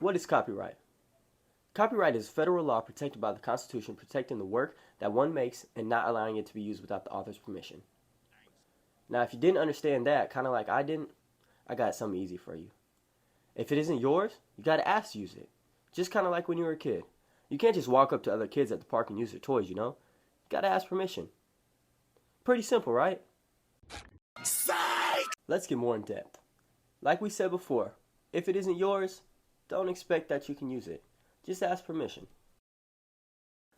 What is copyright? Copyright is federal law protected by the Constitution protecting the work that one makes and not allowing it to be used without the author's permission. Now, if you didn't understand that, kind of like I didn't, I got something easy for you. If it isn't yours, you got to ask to use it. Just kind of like when you were a kid. You can't just walk up to other kids at the park and use their toys, you know? You got to ask permission. Pretty simple, right? Psych! Let's get more in depth. Like we said before, if it isn't yours, don't expect that you can use it. Just ask permission.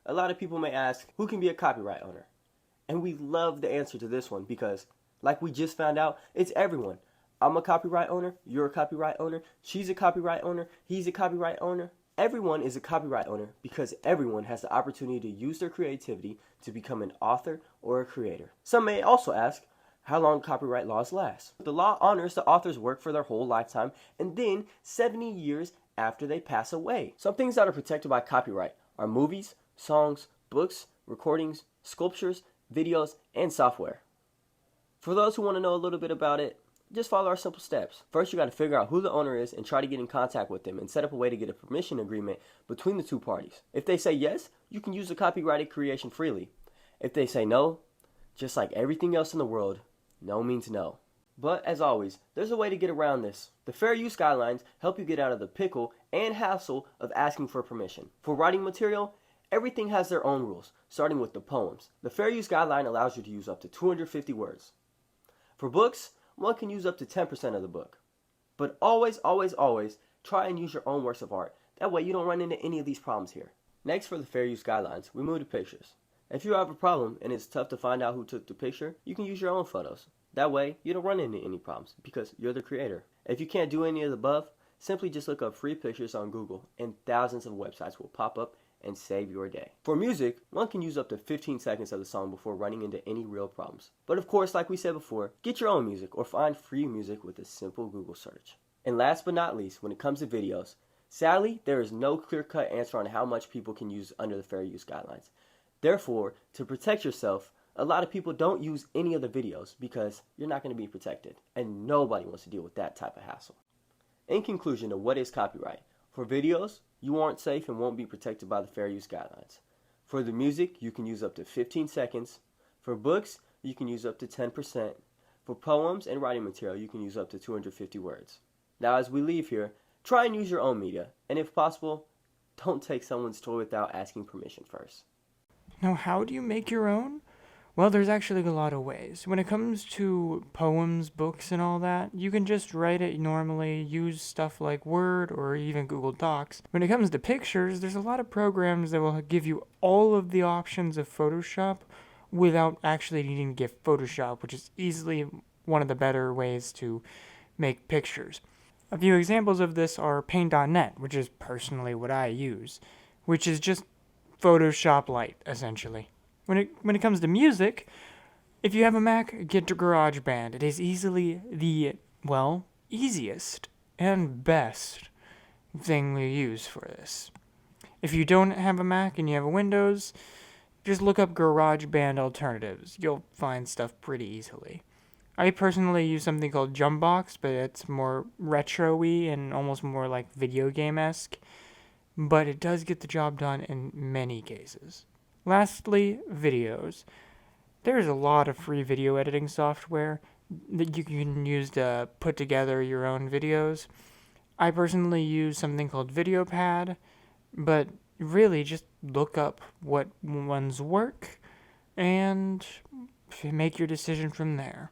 A lot of people may ask, who can be a copyright owner? And we love the answer to this one because, like we just found out, it's everyone. I'm a copyright owner, you're a copyright owner, she's a copyright owner, he's a copyright owner. Everyone is a copyright owner because everyone has the opportunity to use their creativity to become an author or a creator. Some may also ask, how long copyright laws last? The law honors the author's work for their whole lifetime and then 70 years after they pass away. Some things that are protected by copyright are movies, songs, books, recordings, sculptures, videos, and software. For those who want to know a little bit about it, just follow our simple steps. First, you got to figure out who the owner is and try to get in contact with them and set up a way to get a permission agreement between the two parties. If they say yes, you can use the copyrighted creation freely. If they say no, just like everything else in the world, no means no. But as always, there's a way to get around this. The fair use guidelines help you get out of the pickle and hassle of asking for permission. For writing material, everything has their own rules, starting with the poems. The fair use guideline allows you to use up to 250 words. For books, one can use up to 10% of the book. But always, always, always try and use your own works of art. That way you don't run into any of these problems here. Next, for the fair use guidelines, we move to pictures. If you have a problem and it's tough to find out who took the picture, you can use your own photos. That way you don't run into any problems because you're the creator. If you can't do any of the above, simply just look up free pictures on Google and thousands of websites will pop up and save your day. For music, one can use up to 15 seconds of the song before running into any real problems. But of course, like we said before, get your own music or find free music with a simple Google search. And last but not least, when it comes to videos, sadly, there is no clear-cut answer on how much people can use under the fair use guidelines. Therefore, to protect yourself, a lot of people don't use any of the videos because you're not going to be protected, and nobody wants to deal with that type of hassle. In conclusion of what is copyright, for videos, you aren't safe and won't be protected by the fair use guidelines. For the music, you can use up to 15 seconds. For books, you can use up to 10%. For poems and writing material, you can use up to 250 words. Now, as we leave here, try and use your own media, and if possible, don't take someone's toy without asking permission first. Now, how do you make your own? Well, there's actually a lot of ways. When it comes to poems, books, and all that, you can just write it normally, use stuff like Word or even Google Docs. When it comes to pictures, there's a lot of programs that will give you all of the options of Photoshop without actually needing to get Photoshop, which is easily one of the better ways to make pictures. A few examples of this are Paint.net, which is personally what I use, which is just Photoshop Lite, essentially. When it comes to music, if you have a Mac, get to GarageBand. It is easily the, easiest and best thing we use for this. If you don't have a Mac and you have a Windows, just look up GarageBand alternatives. You'll find stuff pretty easily. I personally use something called Jumpbox, but it's more retro-y and almost more like video game-esque. But it does get the job done in many cases. Lastly, videos. There's a lot of free video editing software that you can use to put together your own videos. I personally use something called VideoPad, but really just look up what ones work and make your decision from there.